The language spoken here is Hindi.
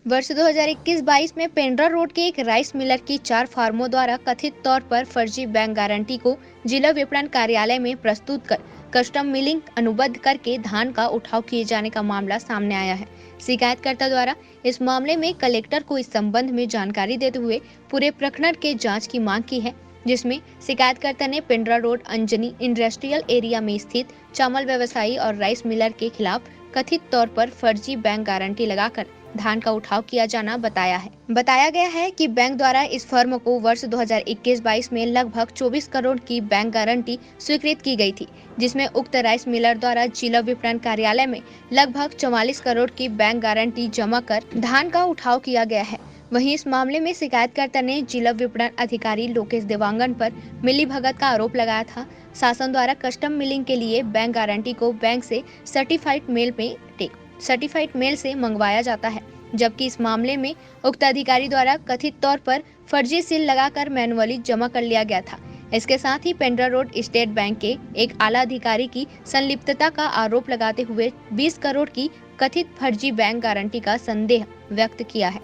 वर्ष 2021-22 में पेंड्रा रोड के एक राइस मिलर की 4 फार्मों द्वारा कथित तौर पर फर्जी बैंक गारंटी को जिला विपणन कार्यालय में प्रस्तुत कर कस्टम मिलिंग अनुबंध करके धान का उठाव किए जाने का मामला सामने आया है। शिकायतकर्ता द्वारा इस मामले में कलेक्टर को इस संबंध में जानकारी देते हुए पूरे प्रकरण के जांच की मांग की है, जिसमें शिकायतकर्ता ने Pendra road Anjani industrial area में स्थित चावल व्यवसायी और राइस मिलर के खिलाफ कथित तौर पर फर्जी बैंक गारंटी लगाकर धान का उठाव किया जाना बताया गया है कि बैंक द्वारा इस फर्म को वर्ष 2021-22 में लगभग 24 करोड़ की बैंक गारंटी स्वीकृत की गई थी, जिसमें उक्त राइस मिलर द्वारा जिला विपणन कार्यालय में लगभग 44 करोड़ की बैंक गारंटी जमा कर धान का उठाव किया गया है। वहीं इस मामले में शिकायतकर्ता ने जिला विपणन अधिकारी लोकेश देवांगन पर मिलीभगत का आरोप लगाया था। शासन द्वारा कस्टम मिलिंग के लिए बैंक गारंटी को बैंक से सर्टिफाइड मेल से मंगवाया जाता है, जबकि इस मामले में उक्त अधिकारी द्वारा कथित तौर पर फर्जी सील लगाकर मैनुअली जमा कर लिया गया था। इसके साथ ही पेंड्रा रोड स्टेट बैंक के एक आला अधिकारी की संलिप्तता का आरोप लगाते हुए 20 करोड़ की कथित फर्जी बैंक गारंटी का संदेह व्यक्त किया है।